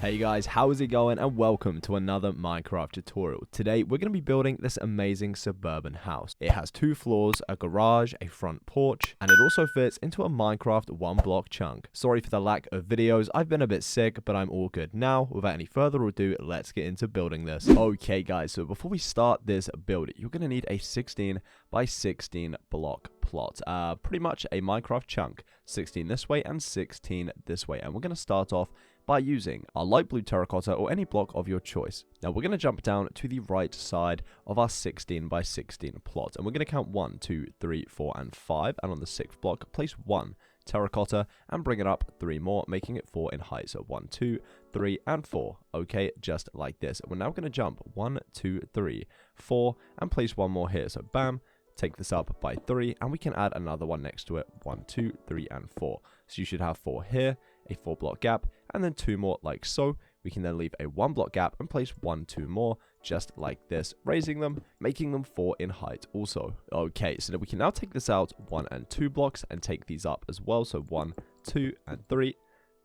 Hey guys, how is it going, and welcome to another Minecraft tutorial. Today we're going to be building this amazing suburban house. It has 2 floors, a garage, a front porch, and it also fits into a Minecraft 1 block chunk. Sorry for the lack of videos, I've been a bit sick, but I'm all good now. Without any further ado, let's get into building this. Okay guys, so before we start this build, you're going to need a 16 by 16 block plot. Pretty much a Minecraft chunk, 16 this way and 16 this way, and we're going to start off by using our light blue terracotta or any block of your choice. Now we're going to jump down to the right side of our 16 by 16 plot, and we're going to count 1, 2, 3, 4, and 5, and on the 6th block place 1 terracotta and bring it up 3 more, making it 4 in height. So 1, 2, 3, and 4. Okay, just like this. We're now going to jump 1, 2, 3, 4, and place 1 more here. So bam. Take this up by 3, and we can add another one next to it. 1, 2, 3, and 4. So you should have 4 here, a 4 block gap, and then 2 more like so. We can then leave a 1 block gap and place 1, 2 more, just like this, raising them, making them 4 in height also. Okay, so then we can now take this out 1 and 2 blocks and take these up as well. So 1, 2, and 3.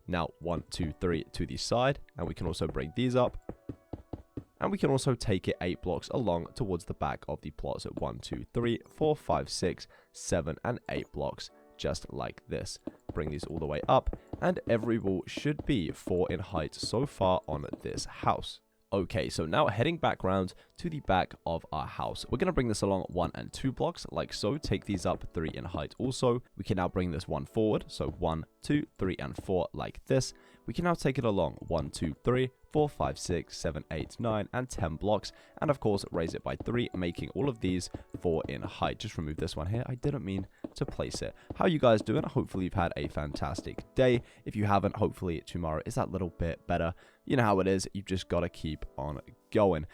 Now 1, 2, 3 to the side, and we can also bring these up. And we can also take it 8 blocks along towards the back of the plot. So 1, 2, 3, 4, 5, 6, 7, and 8 blocks, just like this. Bring these all the way up, and every wall should be 4 in height so far on this house. Okay, so now heading back round to the back of our house. We're going to bring this along 1 and 2 blocks, like so. Take these up 3 in height also. We can now bring this one forward, so 1, 2, 3, and 4, like this. We can now take it along 1, 2, 3, 4, 5, 6, 7, 8, 9, and 10 blocks, and of course raise it by 3, making all of these 4 in height. Just remove this one here. I didn't mean to place it. How are you guys doing? Hopefully you've had a fantastic day. If you haven't, hopefully tomorrow is that little bit better. You know how it is. You've just got to keep on going.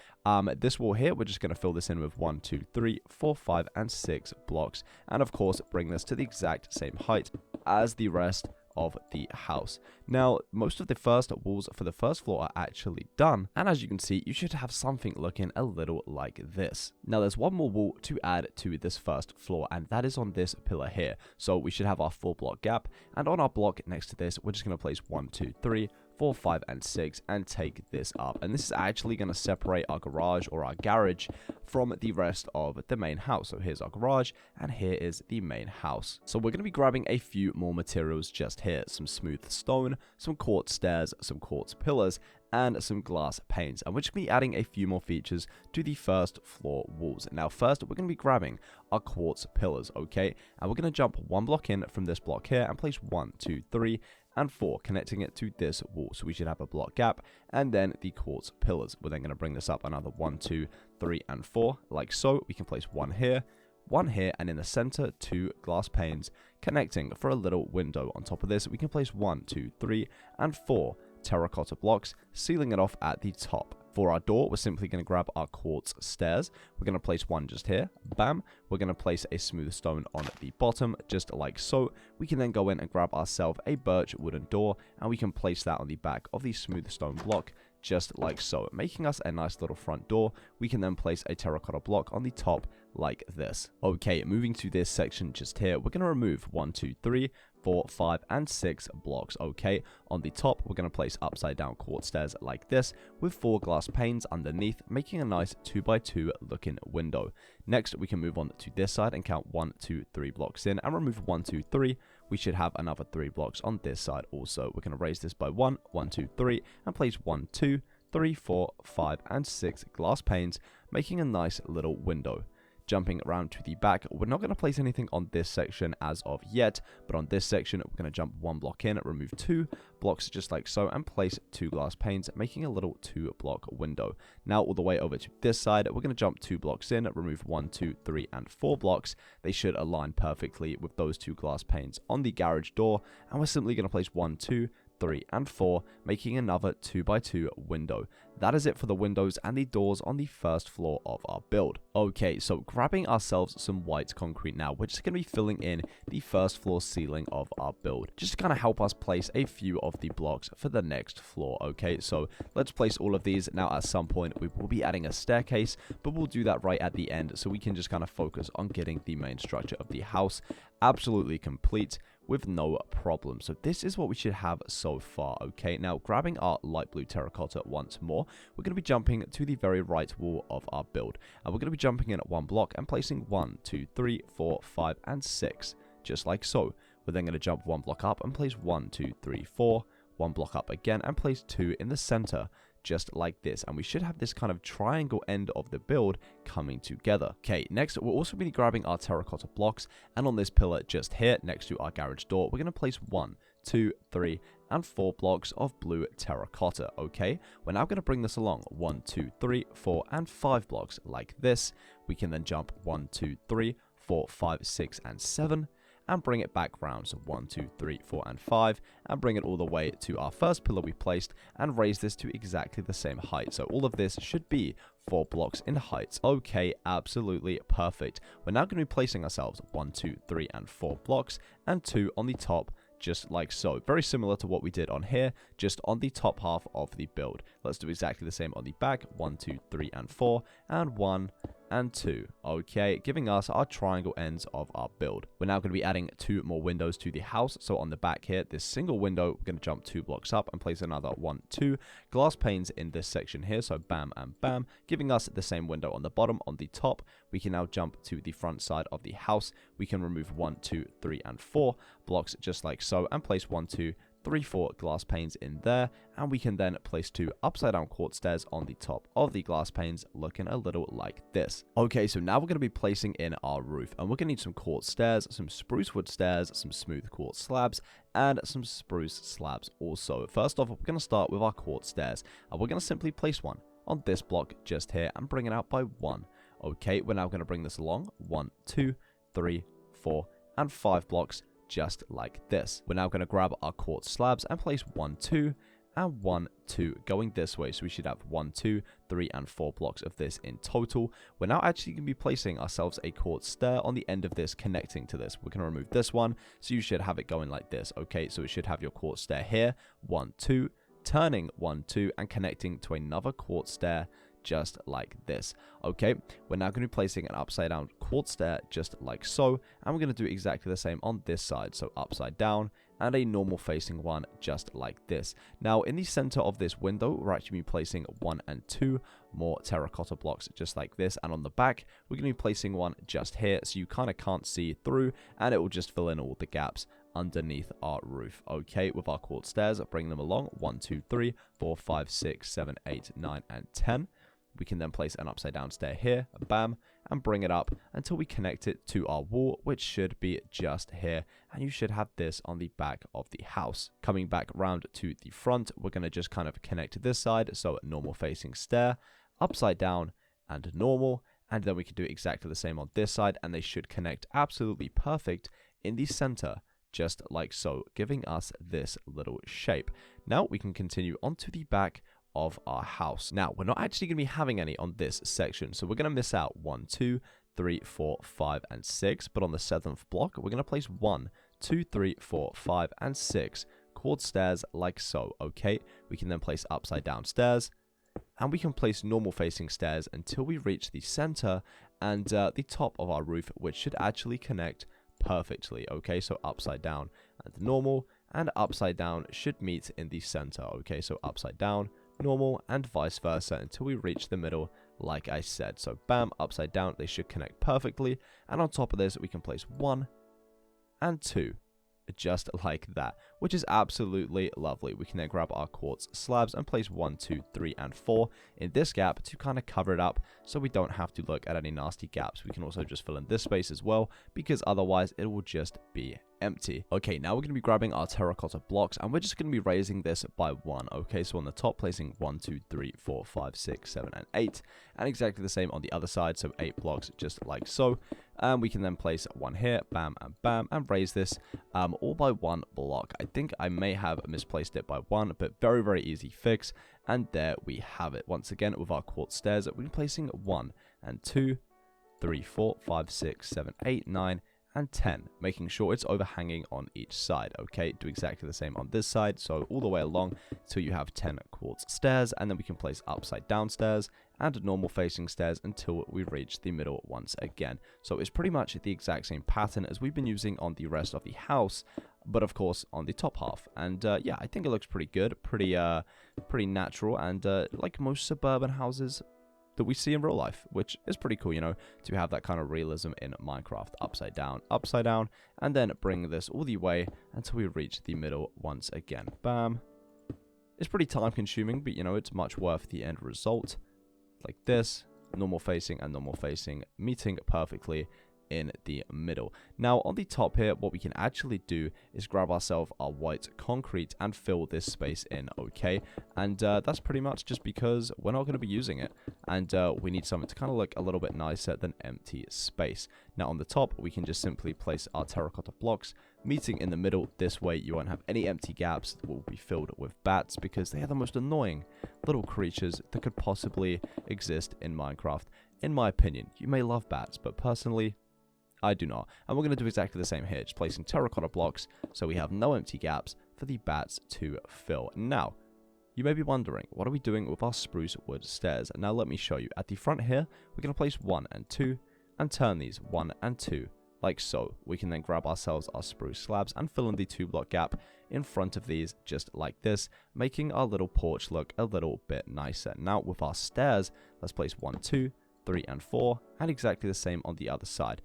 This wall here, we're just going to fill this in with 1, 2, 3, 4, 5, and 6 blocks, and of course bring this to the exact same height as the rest of the house. Now, most of the first walls for the first floor are actually done, and as you can see, you should have something looking a little like this. Now, there's one more wall to add to this first floor, and that is on this pillar here. So we should have our 4 block gap, and on our block next to this, we're just going to place 1, 2, 3, 4, 5, and 6, and take this up. And this is actually going to separate our garage or our garage from the rest of the main house. So here's our garage, and here is the main house. So we're going to be grabbing a few more materials just here. Some smooth stone, some quartz stairs, some quartz pillars, and some glass panes. And we're just going to be adding a few more features to the first floor walls. Now first, we're going to be grabbing our quartz pillars, okay? And we're going to jump 1 block in from this block here and place 1, 2, 3, and 4, connecting it to this wall. So we should have a block gap, and then the quartz pillars. We're then going to bring this up another 1, 2, 3, and 4, like so. We can place 1 here, 1 here, and in the center 2 glass panes connecting for a little window. On top of this, we can place 1, 2, 3, and 4 terracotta blocks, sealing it off at the top. For our door, we're simply going to grab our quartz stairs. We're going to place 1 just here. Bam. We're going to place a smooth stone on the bottom, just like so. We can then go in and grab ourselves a birch wooden door, and we can place that on the back of the smooth stone block, just like so, making us a nice little front door. We can then place a terracotta block on the top like this. Okay, moving to this section just here, we're going to remove 1, 2, 3, 4, 5, and 6 blocks. Okay, on the top, we're going to place upside down quartz stairs like this with 4 glass panes underneath, making a nice 2x2 looking window. Next, we can move on to this side and count 1, 2, 3 blocks in and remove 1, 2, 3. We should have another 3 blocks on this side also. We're going to raise this by 1, 1, 2, 3, and place 1, 2, 3, 4, 5, and 6 glass panes, making a nice little window. Jumping around to the back, we're not going to place anything on this section as of yet, but on this section, we're going to jump 1 block in, remove 2 blocks just like so, and place 2 glass panes, making a little 2 block window. Now all the way over to this side, we're going to jump 2 blocks in, remove 1, 2, 3, and 4 blocks. They should align perfectly with those 2 glass panes on the garage door, and we're simply going to place 1, 2, 3, and 4, making another 2x2 window. That is it for the windows and the doors on the first floor of our build. Okay, so grabbing ourselves some white concrete now, we're just going to be filling in the first floor ceiling of our build, just to kind of help us place a few of the blocks for the next floor. Okay, so let's place all of these. Now at some point we will be adding a staircase, but we'll do that right at the end so we can just kind of focus on getting the main structure of the house absolutely complete. with no problem. So this is what we should have so far, okay? Now, grabbing our light blue terracotta once more, we're going to be jumping to the very right wall of our build. And we're going to be jumping in at 1 block and placing 1, 2, 3, 4, 5, and 6, just like so. We're then going to jump 1 block up and place 1, 2, 3, 4, 1 block up again, and place 2 in the center, just like this. And we should have this kind of triangle end of the build coming together. Okay, next, we're also going to be grabbing our terracotta blocks, and on this pillar just here, next to our garage door, we're going to place 1, 2, 3, and 4 blocks of blue terracotta, okay? We're now going to bring this along 1, 2, 3, 4, and 5 blocks like this. We can then jump 1, 2, 3, 4, 5, 6, and 7, and bring it back round. So 1, 2, 3, 4, and 5, and bring it all the way to our first pillar we placed, and raise this to exactly the same height. So all of this should be 4 blocks in height. Okay, absolutely perfect. We're now going to be placing ourselves 1, 2, 3, and 4 blocks, and 2 on the top, just like so. Very similar to what we did on here, just on the top half of the build. Let's do exactly the same on the back. 1, 2, 3, and 4, and 1, and 2. Okay, giving us our triangle ends of our build. We're now going to be adding 2 more windows to the house. So on the back here, this single window, we're going to jump 2 blocks up and place another 1, 2 glass panes in this section here. So bam and bam, giving us the same window on the bottom. On the top, we can now jump to the front side of the house. We can remove 1, 2, 3, and 4 blocks just like so, and place 1, 2, 3, 4 glass panes in there, and we can then place 2 upside down quartz stairs on the top of the glass panes, looking a little like this. Okay, so now we're going to be placing in our roof, and we're going to need some quartz stairs, some spruce wood stairs, some smooth quartz slabs, and some spruce slabs also. First off, we're going to start with our quartz stairs, and we're going to simply place one on this block just here and bring it out by 1. Okay, we're now going to bring this along 1, 2, 3, 4, and 5 blocks, just like this. We're now going to grab our quartz slabs and place 1, 2, and 1, 2 going this way. So we should have 1, 2, 3, and 4 blocks of this in total. We're now actually going to be placing ourselves a quartz stair on the end of this, connecting to this. We're going to remove this one, so you should have it going like this. Okay, so it should have your quartz stair here, 1, 2, turning 1, 2, and connecting to another quartz stair, just like this. Okay, we're now going to be placing an upside down quartz stair just like so, and we're going to do exactly the same on this side. So upside down, and a normal facing one just like this. Now in the center of this window, we're actually be placing 1 and 2 more terracotta blocks just like this, and on the back we're going to be placing one just here, so you kind of can't see through, and it will just fill in all the gaps underneath our roof. Okay, with our quartz stairs, bring them along 1, 2, 3, 4, 5, 6, 7, 8, 9, and 10. We can then place an upside down stair here, bam, and bring it up until we connect it to our wall, which should be just here, and you should have this on the back of the house. Coming back round to the front, we're going to just kind of connect to this side, so normal facing stair, upside down, and normal, and then we can do exactly the same on this side, and they should connect absolutely perfect in the center, just like so, giving us this little shape. Now we can continue onto the back of our house. Now, we're not actually going to be having any on this section, so we're going to miss out 1, 2, 3, 4, 5, and 6, but on the 7th block, we're going to place 1, 2, 3, 4, 5, and 6 quartz stairs like so. Okay, we can then place upside down stairs, and we can place normal facing stairs until we reach the center and the top of our roof, which should actually connect perfectly. Okay, so upside down and normal, and upside down should meet in the center. Okay, so upside down, normal, and vice versa until we reach the middle, like I said. So bam, upside down, they should connect perfectly, and on top of this we can place 1 and 2 just like that, which is absolutely lovely. We can then grab our quartz slabs and place 1, 2, 3, and 4 in this gap to kind of cover it up, so we don't have to look at any nasty gaps. We can also just fill in this space as well, because otherwise it will just be empty. Okay, now we're going to be grabbing our terracotta blocks, and we're just going to be raising this by 1. Okay, so on the top, placing 1, 2, 3, 4, 5, 6, 7, and 8, and exactly the same on the other side, so 8 blocks just like so. And we can then place 1 here, bam and bam, and raise this all by 1 block. I think I may have misplaced it by 1, but very, very easy fix. And there we have it. Once again, with our quartz stairs, we're placing 1 and 2, 3, 4, 5, 6, 7, 8, 9, and 10, making sure it's overhanging on each side. Okay, do exactly the same on this side, so all the way along till you have 10 quartz stairs, and then we can place upside down stairs and normal facing stairs until we reach the middle once again. So it's pretty much the exact same pattern as we've been using on the rest of the house but of course on the top half. And yeah, I think it looks pretty good, pretty natural, and like most suburban houses that we see in real life, which is pretty cool, you know, to have that kind of realism in Minecraft. Upside down, and then bring this all the way until we reach the middle once again. Bam. It's pretty time consuming, but you know, it's much worth the end result. Like this, normal facing and normal facing, meeting perfectly in the middle. Now on the top here, what we can actually do is grab ourselves our white concrete and fill this space in, okay? And that's pretty much just because we're not going to be using it, and we need something to kind of look a little bit nicer than empty space. Now on the top, we can just simply place our terracotta blocks, meeting in the middle. This way you won't have any empty gaps that will be filled with bats, because they are the most annoying little creatures that could possibly exist in Minecraft. In my opinion, you may love bats, but personally, I do not. And we're going to do exactly the same here, just placing terracotta blocks so we have no empty gaps for the bats to fill. Now, you may be wondering, what are we doing with our spruce wood stairs? Now let me show you. At the front here, we're going to place 1 and 2 and turn these 1 and 2 like so. We can then grab ourselves our spruce slabs and fill in the 2-block gap in front of these just like this, making our little porch look a little bit nicer. Now with our stairs, let's place 1, 2, 3 and 4, and exactly the same on the other side.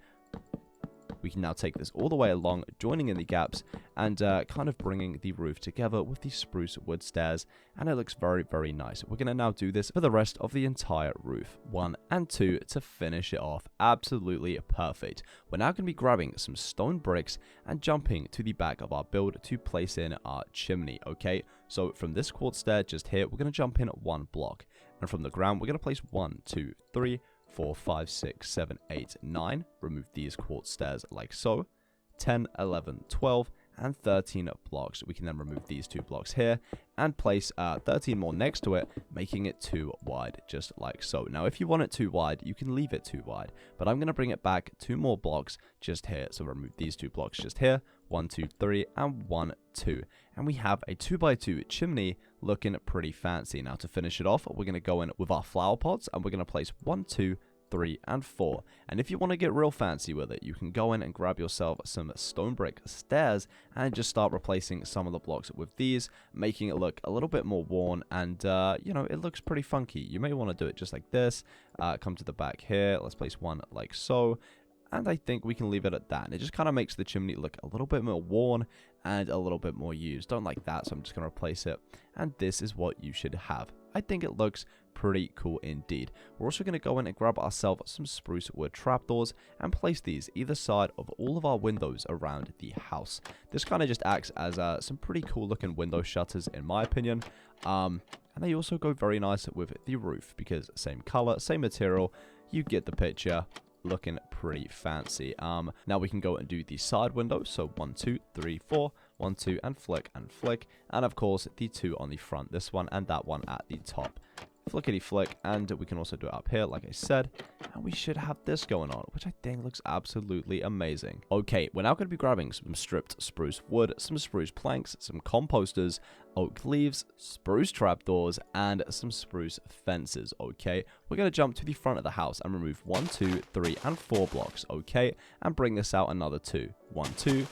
We can now take this all the way along, joining in the gaps and kind of bringing the roof together with the spruce wood stairs, and it looks very, very nice. We're going to now do this for the rest of the entire roof. 1 and 2 to finish it off. Absolutely perfect. We're now going to be grabbing some stone bricks and jumping to the back of our build to place in our chimney, okay? So from this quartz stair just here, we're going to jump in 1 block, and from the ground, we're going to place 1, 2, 3, 4, 5, 6, 7, 8, 9. Remove these quartz stairs like so. 10, 11, 12, and 13 blocks. We can then remove these 2 blocks here and place 13 more next to it, making it 2 wide, just like so. Now, if you want it 2 wide, you can leave it 2 wide, but I'm going to bring it back 2 more blocks just here. So remove these 2 blocks just here. 1, 2, 3, and 1, 2. And we have a 2x2 chimney looking pretty fancy. Now to finish it off, we're going to go in with our flower pots, and we're going to place 1, 2, 3, and 4. And if you want to get real fancy with it, you can go in and grab yourself some stone brick stairs and just start replacing some of the blocks with these, making it look a little bit more worn, and you know, it looks pretty funky. You may want to do it just like this. Come to the back here, let's place 1 like so, and I think we can leave it at that. And it just kind of makes the chimney look a little bit more worn and a little bit more used. Don't like that, so I'm just going to replace it. And this is what you should have. I think it looks pretty cool indeed. We're also going to go in and grab ourselves some spruce wood trapdoors and place these either side of all of our windows around the house. This kind of just acts as some pretty cool looking window shutters in my opinion. And they also go very nice with the roof because same color, same material, you get the picture. Looking pretty fancy. Now we can go and do the side windows. So 1, 2, 3, 4, 1, 2, and flick, and of course the 2 on the front, this one and that one at the top. Flickety flick, and we can also do it up here like I said, and we should have this going on, which I think looks absolutely amazing. Okay, we're now going to be grabbing some stripped spruce wood, some spruce planks, some composters, oak leaves, spruce trapdoors, and some spruce fences, okay? We're going to jump to the front of the house and remove 1, 2, 3, and 4 blocks, okay? And bring this out another 2. 1, 2,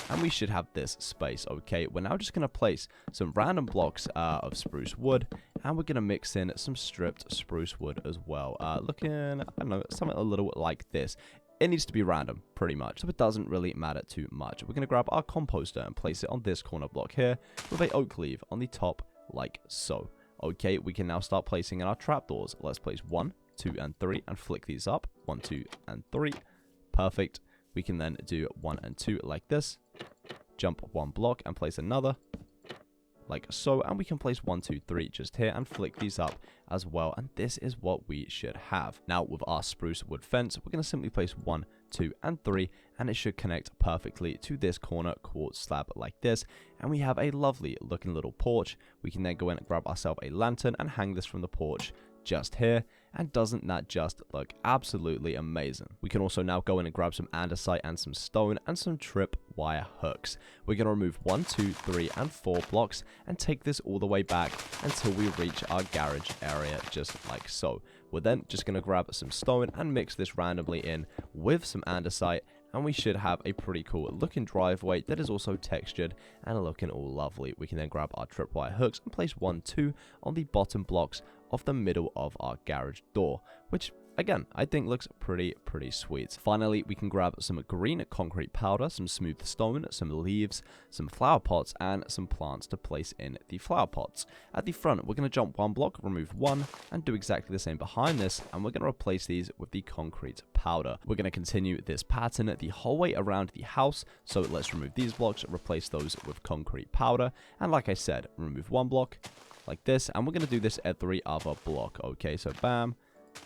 and we should have this space, okay? We're now just going to place some random blocks of spruce wood, and we're going to mix in some stripped spruce wood as well. Looking, I don't know, something a little like this. It needs to be random, pretty much, so it doesn't really matter too much. We're going to grab our composter and place it on this corner block here with a oak leaf on the top, like so. Okay, we can now start placing in our trapdoors. Let's place 1, 2, and 3, and flick these up. 1, 2, and 3. Perfect. We can then do 1 and 2 like this. Jump 1 block and place another like so, and we can place 1, 2, 3 just here and flick these up as well, and this is what we should have. Now with our spruce wood fence, we're going to simply place 1, 2, and 3, and it should connect perfectly to this corner quartz slab like this, and we have a lovely looking little porch. We can then go in and grab ourselves a lantern and hang this from the porch just here, and doesn't that just look absolutely amazing? We can also now go in and grab some andesite and some stone and some trip wire hooks. We're going to remove 1, 2, 3, and 4 blocks and take this all the way back until we reach our garage area just like so. We're then just going to grab some stone and mix this randomly in with some andesite, and we should have a pretty cool looking driveway that is also textured and looking all lovely. We can then grab our tripwire hooks and place 1, 2 on the bottom blocks of the middle of our garage door, which again, I think looks pretty sweet. Finally, we can grab some green concrete powder, some smooth stone, some leaves, some flower pots, and some plants to place in the flower pots. At the front, we're going to jump 1 block, remove 1, and do exactly the same behind this, and we're going to replace these with the concrete powder. We're going to continue this pattern the whole way around the house, so let's remove these blocks, replace those with concrete powder, and like I said, remove 1 block, like this, and we're going to do this every other block. Okay, so bam.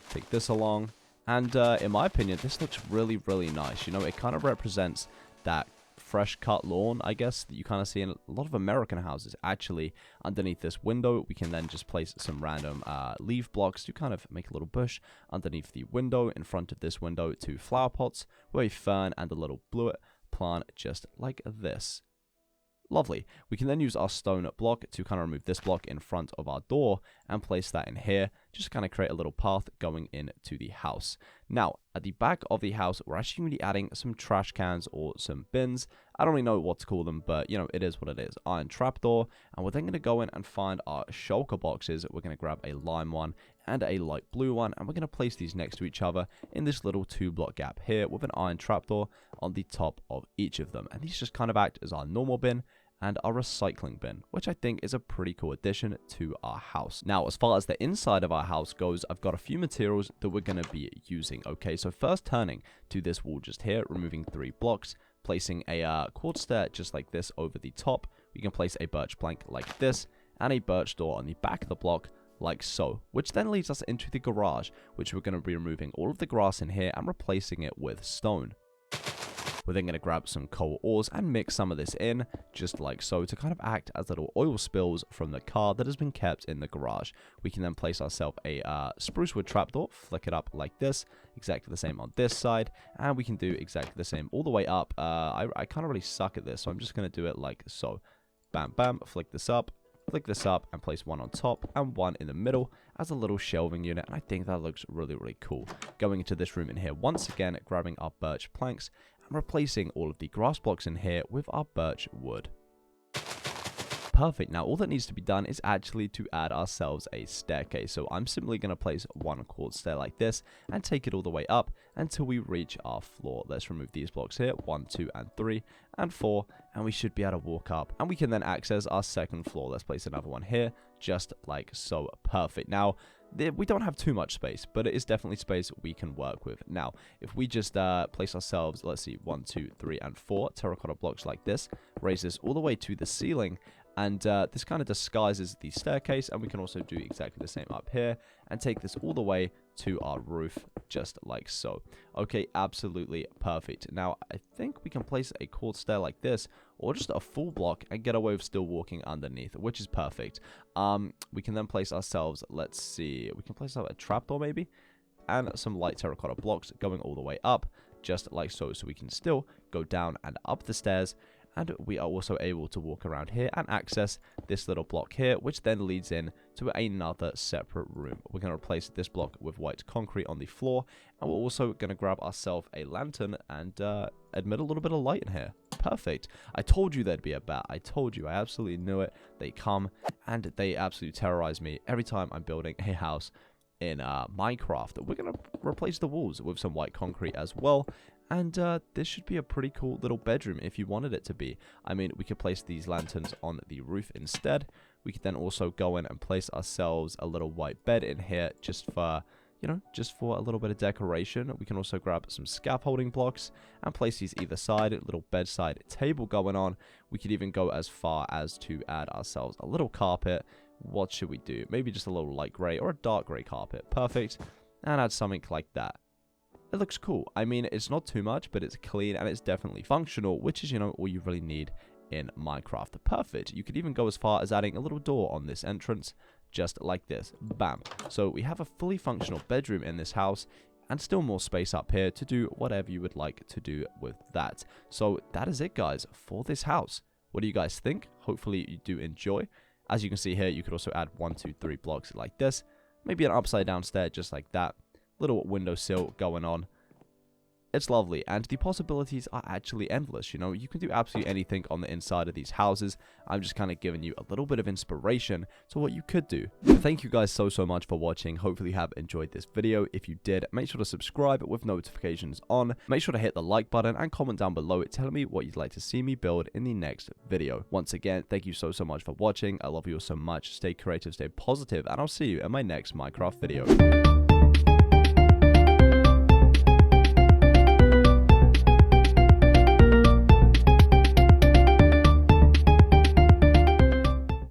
Take this along, and in my opinion, this looks really nice. You know, it kind of represents that fresh cut lawn, I guess, that you kind of see in a lot of American houses. Actually, underneath this window, we can then just place some random leaf blocks to kind of make a little bush underneath the window. In front of this window, 2 flower pots with a fern and a little bluet plant, just like this. Lovely. We can then use our stone block to kind of remove this block in front of our door and place that in here, just kind of create a little path going into the house. Now, at the back of the house, we're actually going to be adding some trash cans or some bins. I don't really know what to call them, but, you know, it is what it is. Iron trapdoor, and we're then going to go in and find our shulker boxes. We're going to grab a lime one and a light blue one, and we're going to place these next to each other in this little 2-block gap here with an iron trapdoor on the top of each of them. And these just kind of act as our normal bin and our recycling bin, which I think is a pretty cool addition to our house. Now, as far as the inside of our house goes, I've got a few materials that we're going to be using. Okay, so first turning to this wall just here, removing 3 blocks, placing a quartz stair just like this over the top. We can place a birch plank like this, and a birch door on the back of the block like so, which then leads us into the garage, which we're going to be removing all of the grass in here and replacing it with stone. We're then going to grab some coal ores and mix some of this in, just like so, to kind of act as little oil spills from the car that has been kept in the garage. We can then place ourselves a spruce wood trapdoor, flick it up like this, exactly the same on this side, and we can do exactly the same all the way up. I kind of really suck at this, so I'm just going to do it like so. Bam, bam, flick this up, and place 1 on top and 1 in the middle as a little shelving unit, and I think that looks really cool. Going into this room in here, once again, grabbing our birch planks, replacing all of the grass blocks in here with our birch wood. Perfect. Now all that needs to be done is actually to add ourselves a staircase. So I'm simply going to place 1 quartz stair like this and take it all the way up until we reach our floor. Let's remove these blocks here, 1, 2, and 3, and 4, and we should be able to walk up. And we can then access our second floor. Let's place another one here, just like so. Perfect. Now, we don't have too much space, but it is definitely space we can work with. Now, if we just place ourselves, let's see, 1, 2, 3, and 4 terracotta blocks like this, raise this all the way to the ceiling, and this kind of disguises the staircase, and we can also do exactly the same up here, and take this all the way to our roof, just like so. Okay, absolutely perfect. Now, I think we can place a quartz stair like this, or just a full block, and get away with still walking underneath, which is perfect. We can then place ourselves, let's see, we can place a trapdoor maybe, and some light terracotta blocks going all the way up, just like so, so we can still go down and up the stairs. And we are also able to walk around here and access this little block here, which then leads in to another separate room. We're going to replace this block with white concrete on the floor, and we're also going to grab ourselves a lantern and admit a little bit of light in here. Perfect. I told you there'd be a bat. I told you. I absolutely knew it. They come, and they absolutely terrorize me every time I'm building a house in Minecraft. We're going to replace the walls with some white concrete as well. And this should be a pretty cool little bedroom if you wanted it to be. I mean, we could place these lanterns on the roof instead. We could then also go in and place ourselves a little white bed in here just for, you know, just for a little bit of decoration. We can also grab some scaffolding blocks and place these either side, a little bedside table going on. We could even go as far as to add ourselves a little carpet. What should we do? Maybe just a little light gray or a dark gray carpet. Perfect. And add something like that. It looks cool. I mean, it's not too much, but it's clean and it's definitely functional, which is, you know, all you really need in Minecraft. Perfect. You could even go as far as adding a little door on this entrance, just like this. Bam. So we have a fully functional bedroom in this house, and still more space up here to do whatever you would like to do with that. So that is it, guys, for this house. What do you guys think? Hopefully you do enjoy. As you can see here, you could also add 1, 2, 3 blocks like this. Maybe an upside down stair just like that. Little windowsill going on. it's lovely, and the possibilities are actually endless. You know, you can do absolutely anything on the inside of these houses. I'm just kind of giving you a little bit of inspiration to what you could do. Thank you guys so much for watching. Hopefully you have enjoyed this video. If you did, make sure to subscribe with notifications on. Make sure to hit the like button and comment down below telling me what you'd like to see me build in the next video. Once again, thank you so much for watching. I love you all so much. Stay creative, stay positive, and I'll see you in my next Minecraft video.